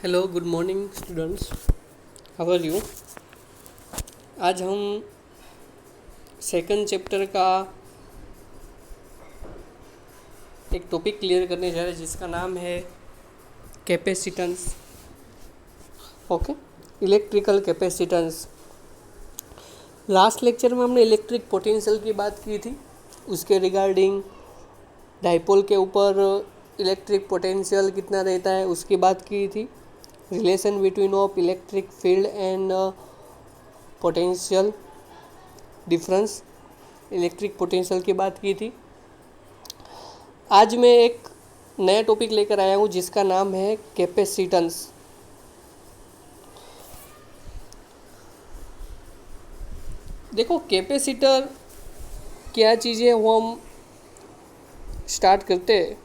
Hello, good morning students. How are you? आज हम second chapter का एक टॉपिक क्लियर करने जा रहे हैं जिसका नाम है capacitance. Okay, electrical capacitance. Last lecture में हमने इलेक्ट्रिक पोटेंशियल की बात की थी, उसके रिगार्डिंग डाइपोल के ऊपर इलेक्ट्रिक पोटेंशियल कितना रहता है उसकी बात की थी। Relation between of electric field and potential difference, electric potential की बात की थी। आज मैं एक नया टॉपिक लेकर आया हूँ जिसका नाम है कैपेसिटेंस। देखो, कैपेसिटर क्या चीज़ है वो हम स्टार्ट करते हैं।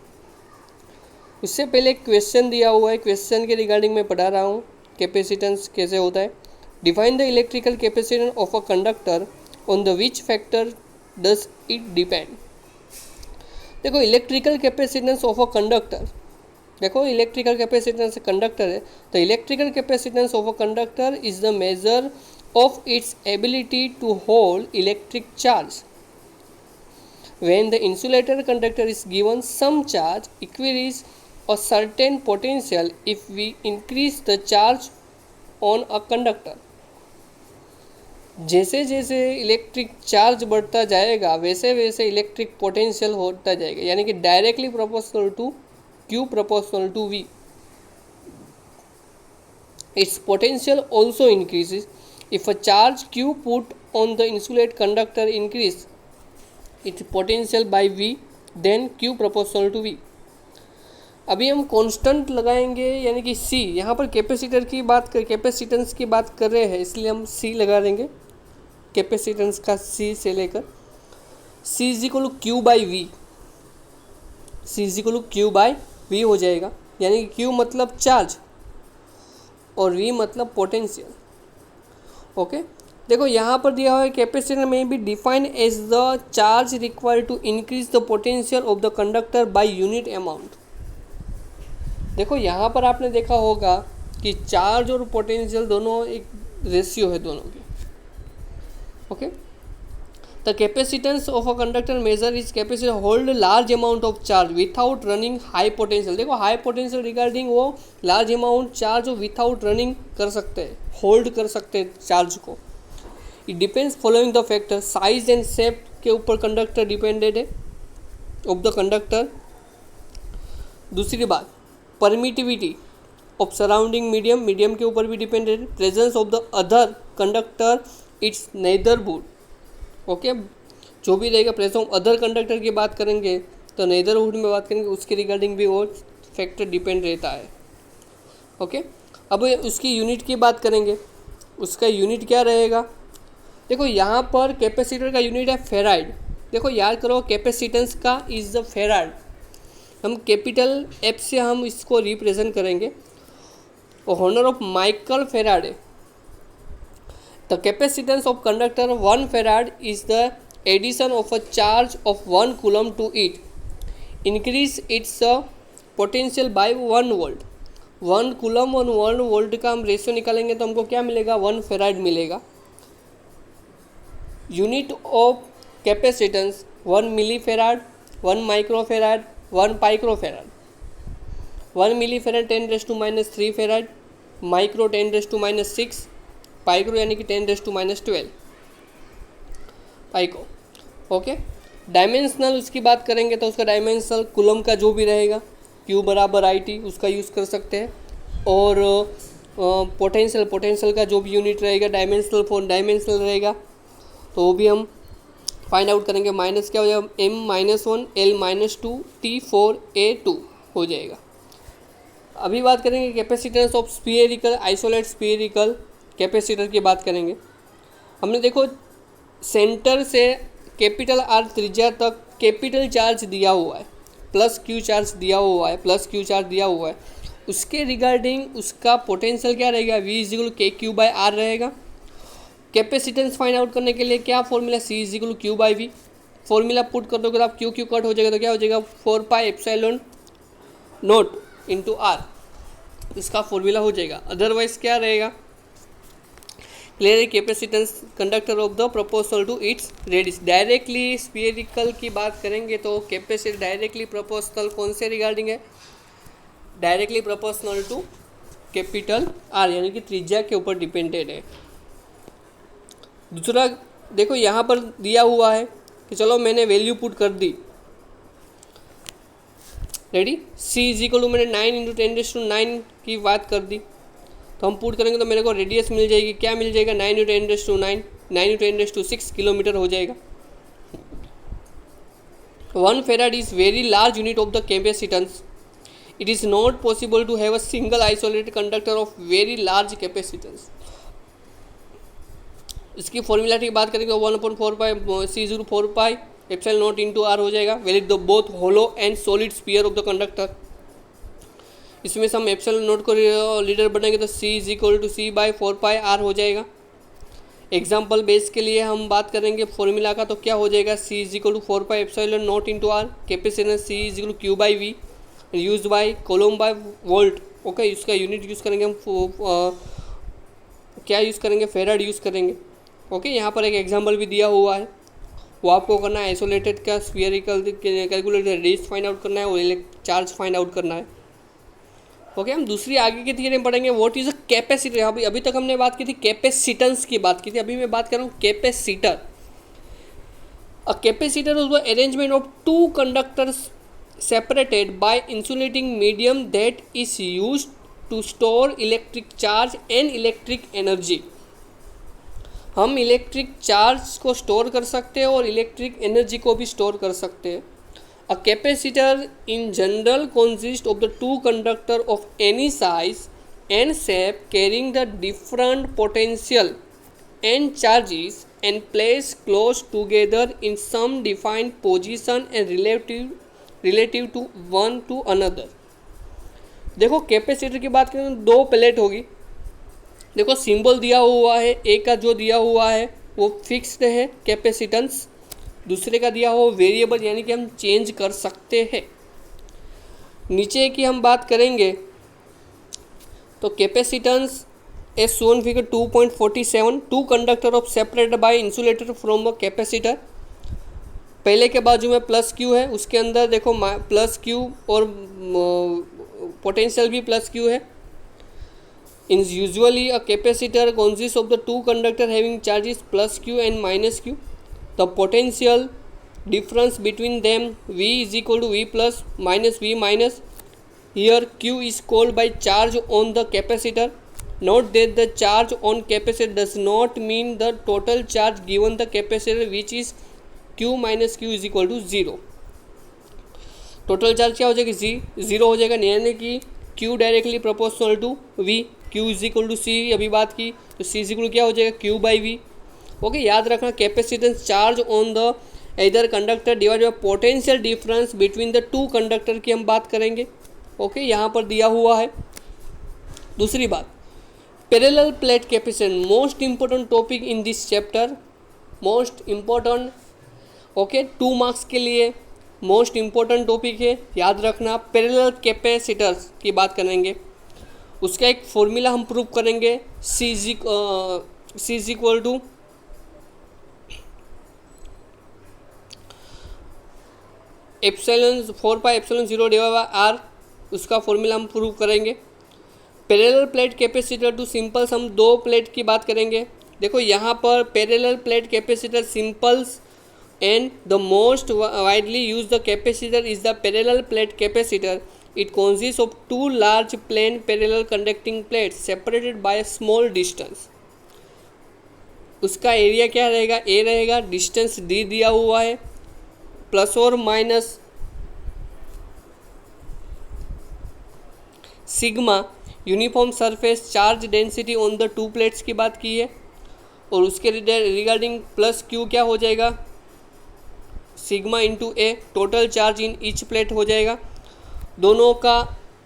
उससे पहले एक क्वेश्चन दिया हुआ है, क्वेश्चन के रिगार्डिंग मैं पढ़ा रहा हूँ कैपेसिटेंस कैसे होता है। Define the electrical capacitance of a conductor, on the which factor does it depend. देखो, electrical capacitance of a conductor, देखो इलेक्ट्रिकल कैपेसिटेंस कंडक्टर है, the electrical capacitance of a conductor is the measure of its ability to hold electric charge. When the insulator conductor is given some charge, acquires a certain potential if we increase the charge on a conductor. जैसे जैसे electric charge बढ़ता जाएगा वैसे वैसे electric potential होता जाएगा, यानी कि directly proportional to Q proportional to V. Its potential also increases if a charge Q put on the insulated conductor increase its potential by V, then Q proportional to V. अभी हम constant लगाएंगे, यानी कि C। यहाँ पर capacitor की बात कर, कैपेसिटेंस की बात कर रहे हैं, इसलिए हम C लगा देंगे। कैपेसिटेंस का C से लेकर C is equal to Q by V, C is equal to Q by V हो जाएगा, यानी कि Q मतलब चार्ज और V मतलब पोटेंशियल। ओके, देखो यहाँ पर दिया हुआ है कैपेसिटर में be defined as the charge required to increase the potential of the conductor by unit amount. देखो यहाँ पर आपने देखा होगा कि चार्ज और पोटेंशियल दोनों एक रेशियो है दोनों के। Okay, the capacitance of a conductor measure is capacity hold large amount of charge without running high potential. देखो, हाई पोटेंशियल रिगार्डिंग वो large amount charge without running कर सकते हैं, होल्ड कर सकते हैं चार्ज को। It depends following the factor, size and shape के ऊपर कंडक्टर डिपेंडेड है ऑफ द कंडक्टर। दूसरी बात, permittivity of surrounding medium, medium के ऊपर भी डिपेंडेड है। Presence of the other conductor its neighbourhood. Okay, जो भी रहेगा प्रेजेंस ऑफ अदर कंडक्टर की बात करेंगे तो नेदरहुड में बात करेंगे, उसके रिगार्डिंग भी वो फैक्टर डिपेंड रहता है। ओके, अब उसकी यूनिट की बात करेंगे, उसका यूनिट क्या रहेगा। देखो यहाँ पर कैपेसिटर का यूनिट है फेराइड। देखो याद करो, कैपेसिटेंस का इज द फेराइड। हम कैपिटल F से हम इसको रिप्रेजेंट करेंगे, और honour of Michael Faraday. The capacitance of conductor 1 farad is the addition of a charge of 1 coulomb to it, increase its potential by 1 volt. 1 coulomb और 1 volt का हम ratio निकालेंगे तो हमको क्या मिलेगा, 1 फेराड मिलेगा। Unit of capacitance 1 milli farad, 1 micro farad, 1 pico farad. 1 milli farad 10⁻³ farad, micro 10⁻⁶, pico यानी कि 10⁻12 पाइको। ओके, डायमेंशनल उसकी बात करेंगे तो उसका डायमेंशनल कूलम का जो भी रहेगा Q बराबर IT उसका यूज़ कर सकते हैं। और पोटेंशियल का जो भी यूनिट रहेगा डायमेंशनल रहेगा, तो वो भी हम फाइंड आउट करेंगे। माइनस क्या हो जाएगा, M-1 L-2 T4A2 हो जाएगा। अभी बात करेंगे capacitance of spherical isolate spherical capacitor की बात करेंगे। हमने देखो सेंटर से कैपिटल R त्रिज्या तक कैपिटल चार्ज दिया हुआ है, प्लस Q चार्ज दिया हुआ है, उसके रिगार्डिंग उसका पोटेंशियल क्या रहेगा, V is equal KQ by R रहेगा। कैपेसिटेंस फाइंड आउट करने के लिए क्या formula, C is equal Q by V। Formula put कर दोगे आप, Q कट हो जाएगा तो क्या हो जाएगा, 4 pi epsilon naught into R, इसका फॉर्मूला हो जाएगा। अदरवाइज क्या रहेगा, clear capacitance conductor of the proportional to its radius. Directly spherical की बात करेंगे तो कैपेसिटी डायरेक्टली प्रोपोर्शनल कौन से रिगार्डिंग है, directly proportional to capital R, यानी कि त्रिज्या के ऊपर डिपेंडेड है। दूसरा देखो यहाँ पर दिया हुआ है कि चलो मैंने वैल्यू पुट कर दी, ready, C is equal to मैंने 9 × 10⁻⁹ की बात कर दी, तो हम पुट करेंगे तो मेरे को रेडियस मिल जाएगी, क्या मिल जाएगा, 9 × 10⁹, 9 × 10⁶ किलोमीटर हो जाएगा। 1 farad is very large unit of the capacitance. It is not possible to have a single isolated conductor of very large capacitance. इसकी फॉर्मूला की बात करेंगे तो 1/4 C04 epsilon naught into R हो जाएगा। Valid the both hollow and solid sphere of the conductor. इसमें से हम एप्सिलॉन नॉट को लीडर बनाएंगे तो C is equal to C/4πr हो जाएगा। एग्जाम्पल बेस के लिए हम बात करेंगे फॉर्मूला का, तो क्या हो जाएगा, C is equal to 4π epsilon naught into R, capacitance C is equal to Q/V use by coulomb by volt. Okay, इसका यूनिट यूज़ करेंगे हम क्या यूज़ करेंगे, फेराड यूज़ करेंगे। ओके, यहाँ पर एक एग्जाम्पल भी दिया हुआ है, वो आपको करना है, आइसोलेटेड का spherical calculated radius find out करना है और चार्ज फाइंड आउट करना है। ओके, हम दूसरी आगे की थियरी में पढ़ेंगे व्हाट इज अ कैपेसिटर। अभी तक हमने बात की थी कैपेसिटेंस की बात की थी, अभी मैं बात कर रहा हूँ capacitor. A capacitor is the arrangement of two conductors separated by insulating medium that is used to store electric charge and electric energy। हम इलेक्ट्रिक चार्ज को स्टोर कर सकते हैं और इलेक्ट्रिक एनर्जी को भी स्टोर कर सकते हैं। A capacitor in general consist of the two conductor of any size and shape carrying the different potential and charges and place close together in some defined position and relative to one to another. देखो capacitor की बात करें तो दो plate होगी, देखो symbol दिया हुआ है, एक का जो दिया हुआ है वो फिक्स्ड है कैपेसिटेंस, दूसरे का दिया हुआ वेरिएबल यानी कि हम चेंज कर सकते हैं। नीचे की हम बात करेंगे तो capacitance as shown figure 2.47, two conductor of separated by insulator from a capacitor. पहले के बाजू में प्लस क्यू है, उसके अंदर देखो प्लस क्यू और पोटेंशियल भी प्लस क्यू है। In usually a capacitor consist of the two conductor having charges plus Q and minus Q. The potential difference between them V is equal to V plus minus V minus. Here Q is called by charge on the capacitor. Note that the charge on capacitor does not mean the total charge given the capacitor which is Q minus Q is equal to 0। Total charge क्या हो जाएगा, zero हो जाएगा, यानी कि Q directly proportional to V। Q is equal to C अभी बात की तो C इज इक्वल क्या हो जाएगा, Q/V। ओके, याद रखना कैपेसिटेंस चार्ज ऑन द इधर conductor divide by potential difference between the two conductor की हम बात करेंगे। ओके, यहाँ पर दिया हुआ है। दूसरी बात, parallel plate capacitance, most important topic in this chapter, most important. Okay, 2 marks के लिए मोस्ट इम्पोर्टेंट टॉपिक है, याद रखना। पैरेलल कैपेसिटर्स की बात करेंगे, उसका एक फॉर्मूला हम प्रूव करेंगे, C is equal to epsilon 4π epsilon 0 divide by R, उसका फॉर्मूला हम प्रूव करेंगे। Parallel plate capacitor to simples, हम दो प्लेट की बात करेंगे। देखो यहाँ पर parallel plate capacitor simples and the most widely used the capacitor is the parallel plate capacitor. It consists of two large plane parallel conducting plates separated by a small distance. उसका area क्या रहेगा, A रहेगा, distance D दिया हुआ है, plus और minus sigma uniform surface charge density on the two plates की बात की है, और उसके रिगार्डिंग प्लस Q क्या हो जाएगा, sigma into A, total charge in each plate हो जाएगा। दोनों का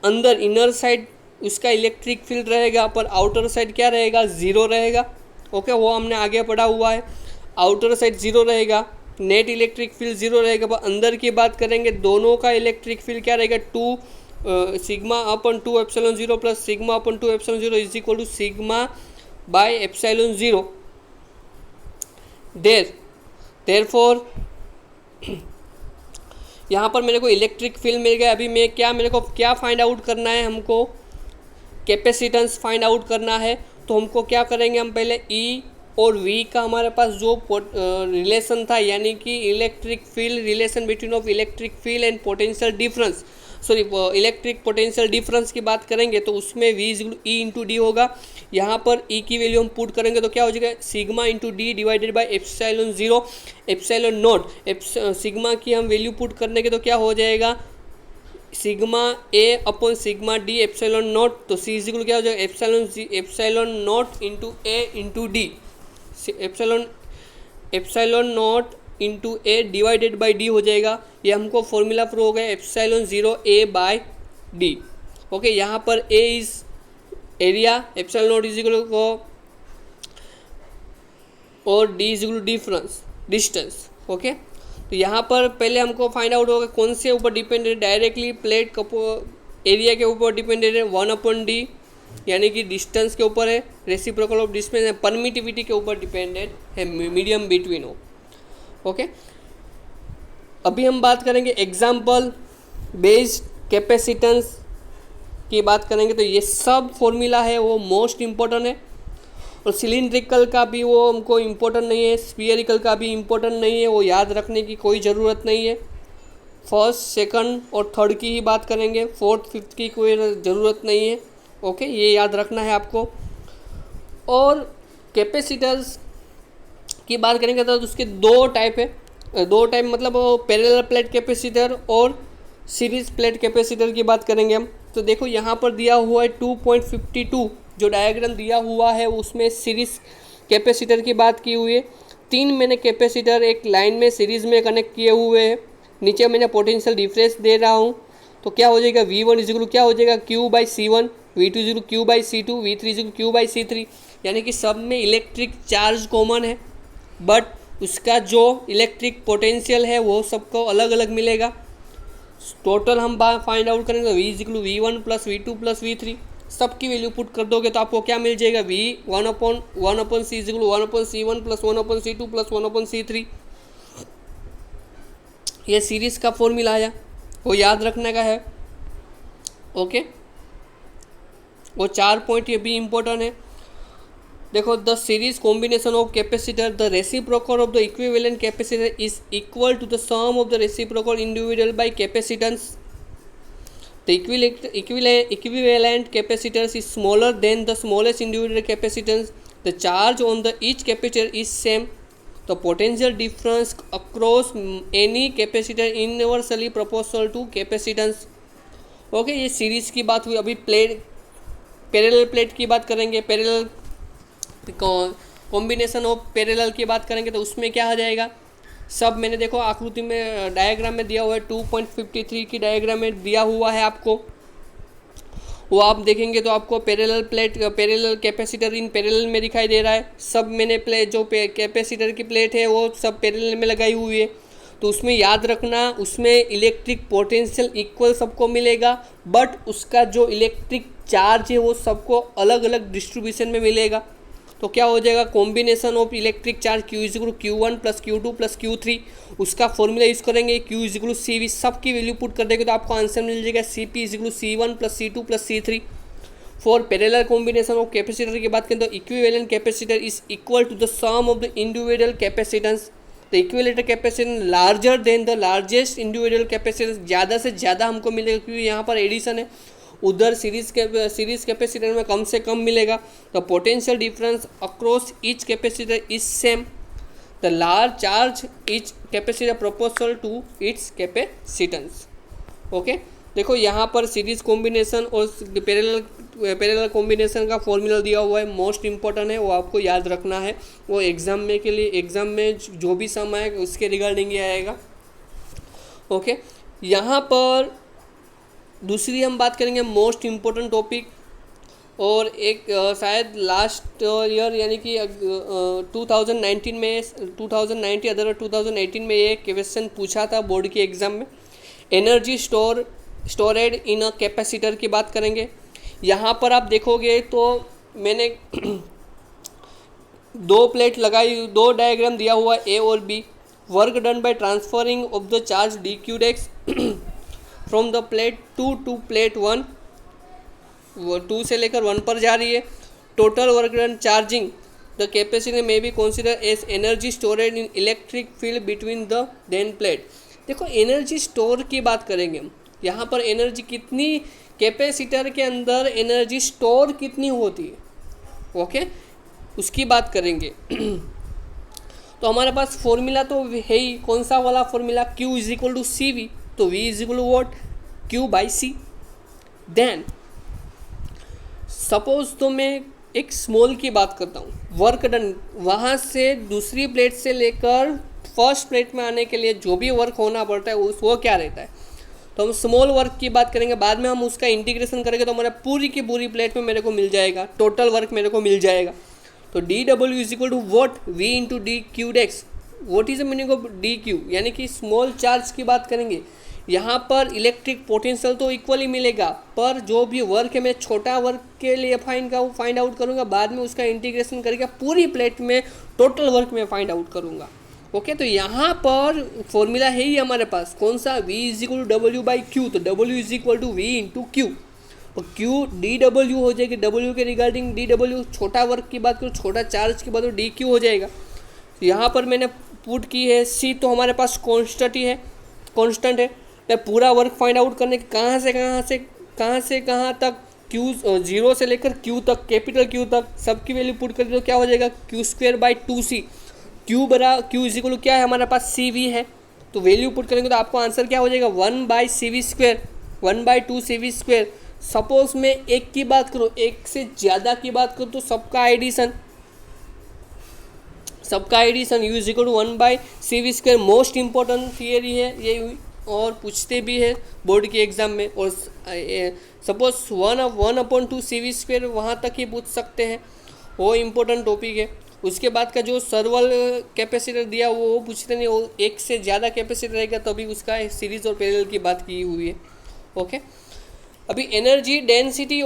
अंदर इनर साइड उसका इलेक्ट्रिक फील्ड रहेगा, पर आउटर साइड क्या रहेगा, ज़ीरो रहेगा। ओके, वो हमने आगे पढ़ा हुआ है, आउटर साइड ज़ीरो रहेगा, नेट इलेक्ट्रिक फील्ड ज़ीरो रहेगा। पर अंदर की बात करेंगे, दोनों का इलेक्ट्रिक फील्ड क्या रहेगा, 2 sigma upon 2 epsilon 0 plus sigma upon 2 epsilon 0 is equal to sigma by epsilon 0। Therefore यहाँ पर मेरे को इलेक्ट्रिक फील्ड मिल गया। अभी मेरे को क्या फाइंड आउट करना है, हमको कैपेसिटेंस फाइंड आउट करना है। तो हमको क्या करेंगे, हम पहले ई और वी का हमारे पास जो रिलेशन था, यानी कि electric field relation between of electric field and potential difference, sorry electric potential difference की बात करेंगे तो उसमें V is E into D होगा। यहाँ पर ई की वैल्यू हम पुट करेंगे तो क्या हो जाएगा, sigma into D divided by epsilon 0 epsilon not. Sigma की हम वैल्यू पुट करने के तो क्या हो जाएगा, sigma A upon sigma D epsilon naught. तो सी इज इक्वल क्या हो जाएगा, epsilon naught into A into D, epsilon naught into A divided by D हो जाएगा। ये हमको फॉर्मूला प्रूव हो गया, epsilon 0 A by D. Okay, यहाँ पर A is area, epsilon naught is equal को और D is equal difference distance. Okay, तो यहाँ पर पहले हमको फाइंड आउट होगा कौन से ऊपर डिपेंडेंट, डायरेक्टली प्लेट एरिया के ऊपर डिपेंडेंट है 1 अपॉन डी, यानी कि डिस्टेंस के ऊपर है, रेसिप्रोकल ऑफ डिस्टेंस है, परमिटिविटी के ऊपर डिपेंडेंट है, मीडियम बिटवीन हो। ओके, अभी हम बात करेंगे एग्जाम्पल बेस्ड कैपेसिटेंस की बात करेंगे। तो ये सब फॉर्मूला है वो मोस्ट इम्पोर्टेंट है, और सिलिंड्रिकल का भी वो हमको इम्पोर्टेंट नहीं है, स्फीयरिकल का भी इम्पोर्टेंट नहीं है, वो याद रखने की कोई ज़रूरत नहीं है। फर्स्ट, सेकंड और थर्ड की ही बात करेंगे, फोर्थ फिफ्थ की कोई ज़रूरत नहीं है। ओके, ये याद रखना है आपको। और कैपेसिटर्स की बात करेंगे तो उसके दो टाइप है, दो टाइप मतलब पैरेलल प्लेट कैपेसिटर और सीरीज प्लेट कैपेसिटर की बात करेंगे हम। तो देखो यहाँ पर दिया हुआ है 2.52, जो डायग्राम दिया हुआ है उसमें सीरीज कैपेसिटर की बात की हुई है। 3 मैंने कैपेसिटर एक लाइन में सीरीज में कनेक्ट किए हुए हैं, नीचे मैंने पोटेंशियल डिफरेंस दे रहा हूँ। तो क्या हो जाएगा, V1 इज इक्वल क्या हो जाएगा, Q/C1, V2 is equal Q/C2, V3 is equal Q/C3, यानी कि सब में इलेक्ट्रिक चार्ज कॉमन है, बट उसका जो इलेक्ट्रिक पोटेंशियल है वो सबको अलग अलग मिलेगा। टोटल हम फाइंड आउट करेंगे तो V is equal V1 plus V2 plus V3, सबकी वैल्यू पुट कर दोगे तो आपको क्या मिल जाएगा, V 1/C is equal 1/C1 plus 1/C2 plus 1/C3। ये सीरीज का फॉर्मूला आया, वो याद रखने का है। ओके, वो 4 पॉइंट ये भी इम्पोर्टेंट है। देखो, the series combination of capacitor, the reciprocal of the equivalent capacitor is equal to the sum of the reciprocal individual by capacitance. The equivalent capacitance is smaller than the smallest individual capacitance. The charge on the each capacitor is same. The potential difference across any capacitor inversely proportional to capacitance. Okay, ये series की बात हुई। अभी parallel plate की बात करेंगे, parallel combination of parallel की बात करेंगे तो उसमें क्या आ जाएगा, सब मैंने देखो आकृति में डायग्राम में दिया हुआ है, 2.53 की डायग्राम में दिया हुआ है आपको, वो आप देखेंगे तो आपको पैरेलल कैपेसिटर इन पैरेलल में दिखाई दे रहा है। सब मैंने जो कैपेसिटर की प्लेट है वो सब पैरेलल में लगाई हुई है। तो उसमें याद रखना, उसमें इलेक्ट्रिक पोटेंशियल इक्वल सबको मिलेगा, बट उसका जो इलेक्ट्रिक चार्ज है वो सबको अलग अलग डिस्ट्रीब्यूशन में मिलेगा। तो क्या हो जाएगा, combination of electric charge Q is equal Q1 plus Q2 plus Q3, उसका फॉर्मूला यूज़ करेंगे, Q इज इक्वल CV, सब की वैल्यू पुट कर देंगे तो आपको आंसर मिल जाएगा CP is equal C1 plus C2 plus C3। For parallel combination of capacitor की बात करें तो equivalent capacitor is equal to the sum of the individual capacitance. The equivalent capacitance larger than the largest individual capacitance, ज़्यादा से ज़्यादा हमको मिलेगा क्योंकि यहाँ पर एडिशन है, उधर सीरीज कैपेसिटर में कम से कम मिलेगा। The potential difference across each capacitor is same. The large charge each capacitor proportional to its capacitance. Okay, देखो यहाँ पर सीरीज कॉम्बिनेशन और पैरेलल कॉम्बिनेशन का फॉर्मूला दिया हुआ है, मोस्ट इंपॉर्टेंट है, वो आपको याद रखना है। वो एग्जाम में जो भी सम आएगा उसके रिगार्डिंग ही आएगा। ओके, यहाँ पर दूसरी हम बात करेंगे मोस्ट इम्पोर्टेंट टॉपिक, और एक शायद लास्ट ईयर यानी कि 2019 में 2019 अदर 2018 में ये क्वेश्चन पूछा था बोर्ड के एग्ज़ाम में। Energy store storeyed in a capacitor की बात करेंगे। यहाँ पर आप देखोगे तो मैंने दो प्लेट लगाई, दो डायग्राम दिया हुआ ए और B. Work done by transferring of the charge D Q डेक्स from the plate 2 to plate 1, वो 2 से लेकर 1 पर जा रही है। Total work done charging the capacitor में be consider as energy stored in electric field between the then plate. देखो एनर्जी स्टोर की बात करेंगे हम, यहाँ पर एनर्जी कितनी, कैपेसिटर के अंदर एनर्जी स्टोर कितनी होती है, ओके, उसकी बात करेंगे। तो हमारे पास फॉर्मूला तो है ही, कौन सा वाला formula, Q is equal to C V, तो V is equal to what, Q by C. Then suppose तो मैं एक स्मॉल की बात करता हूँ, वर्क डन, वहाँ से दूसरी प्लेट से लेकर फर्स्ट प्लेट में आने के लिए जो भी वर्क होना पड़ता है वो क्या रहता है, तो हम स्मॉल वर्क की बात करेंगे। बाद में हम उसका इंटीग्रेशन करेंगे तो हमारा पूरी की पूरी प्लेट में मेरे को मिल जाएगा, टोटल वर्क मेरे को मिल जाएगा। तो D W is equal to what, V into D Q डेक्स। What is the meaning of D Q, यानी कि स्मॉल चार्ज की बात करेंगे। यहाँ पर इलेक्ट्रिक पोटेंशियल तो इक्वली मिलेगा, पर जो भी वर्क है मैं छोटा वर्क के लिए फाइंड आउट करूँगा, बाद में उसका इंटीग्रेशन करके पूरी प्लेट में टोटल वर्क में फाइंड आउट करूँगा। ओके, तो यहाँ पर फॉर्मूला है ही हमारे पास, कौन सा, V is equal to W by Q, तो W is equal to V into Q. और Q डी डब्ल्यू हो जाएगी, W के रिगार्डिंग डी डब्ल्यू, छोटा वर्क की बात करूँ, छोटा चार्ज की बात करूँ, डी क्यू हो जाएगा। तो यहाँ पर मैंने पुट की है C, तो हमारे पास कॉन्स्टेंट ही है, कॉन्स्टेंट है। मैं पूरा वर्क फाइंड आउट करने के कहाँ से कहाँ तक, Q 0 से लेकर Q तक, कैपिटल Q तक सबकी वैल्यू पुट कर दो, क्या हो जाएगा, Q square by 2C। Q is equal to क्या है हमारे पास, CV है, तो वैल्यू पुट करेंगे तो आपको आंसर क्या हो जाएगा, 1 by CV square, 1 by 2 CV square. Suppose मैं एक की बात करूँ, एक से ज़्यादा की बात करूँ तो सबका addition U is equal to 1 by CV square. Most important theory है ये, और पूछते भी है बोर्ड के एग्जाम में। और सपोज 1/2 CV स्क्वेयर वहाँ तक ही पूछ सकते हैं, वो इम्पोर्टेंट टॉपिक है। उसके बाद का जो सर्वल कैपेसिटर दिया वो पूछते नहीं, वो एक से ज़्यादा कैपेसिटर रहेगा तभी उसका सीरीज और पैरेलल की बात की हुई है। ओके, अभी energy density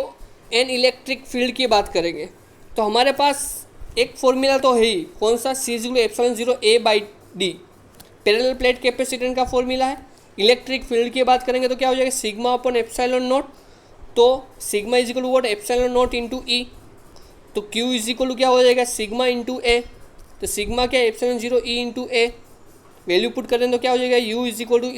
and electric field की बात करेंगे। तो हमारे पास एक फॉर्मूला तो है ही, कौन सा, C0 A by D, parallel plate capacitance का फॉर्मूला है। इलेक्ट्रिक फील्ड की बात करेंगे तो क्या हो जाएगा, सिग्मा अपॉन एप्सिलॉन नॉट, तो sigma is equal to what, epsilon naught into E. तो Q इज इक्वल टू क्या हो जाएगा, सिग्मा इंटू ए, तो सिग्मा क्या है, epsilon 0 E into A. Value put करें तो क्या हो जाएगा, U is equal to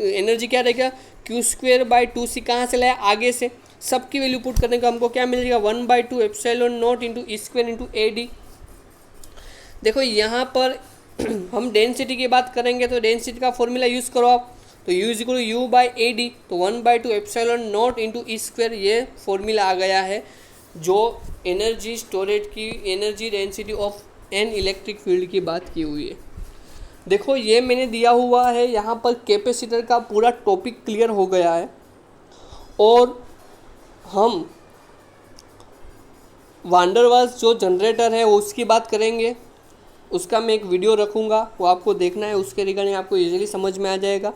energy क्या रहेगा, Q स्क्वेयर बाई 2C, कहाँ से लाया, आगे से, सबकी वैल्यू पुट करने का हमको क्या मिल जाएगा, 1/2 epsilon naught into E square into A D. देखो यहाँ पर हम डेंसिटी की बात करेंगे तो डेंसिटी का फॉर्मूला यूज़ करो आप, तो U is equal to U by A D, तो 1/2 epsilon naught into E square, ये फॉर्मूला आ गया है जो एनर्जी स्टोरेज की, energy density of an electric field की बात की हुई है। देखो ये मैंने दिया हुआ है, यहाँ पर कैपेसिटर का पूरा टॉपिक क्लियर हो गया है। और हम वांडरवाल्स जो जनरेटर है उसकी बात करेंगे, उसका मैं एक वीडियो रखूँगा, वो आपको देखना है, उसके रिगार्डिंग आपको इजीली समझ में आ जाएगा।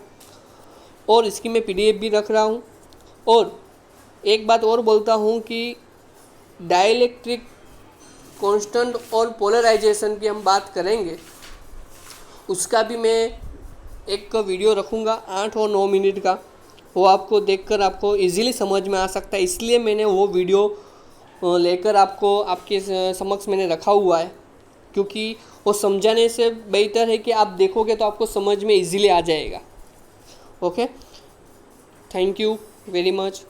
और इसकी मैं PDF भी रख रहा हूँ। और एक बात और बोलता हूँ कि डाइलेक्ट्रिक कांस्टेंट और पोलराइजेशन की हम बात करेंगे, उसका भी मैं एक वीडियो रखूँगा 8 और 9 मिनट का, वो आपको देखकर आपको इजीली समझ में आ सकता है, इसलिए मैंने वो वीडियो लेकर आपको आपके समक्ष मैंने रखा हुआ है, क्योंकि वो समझाने से बेहतर है कि आप देखोगे तो आपको समझ में इजीली आ जाएगा। Okay, thank you very much.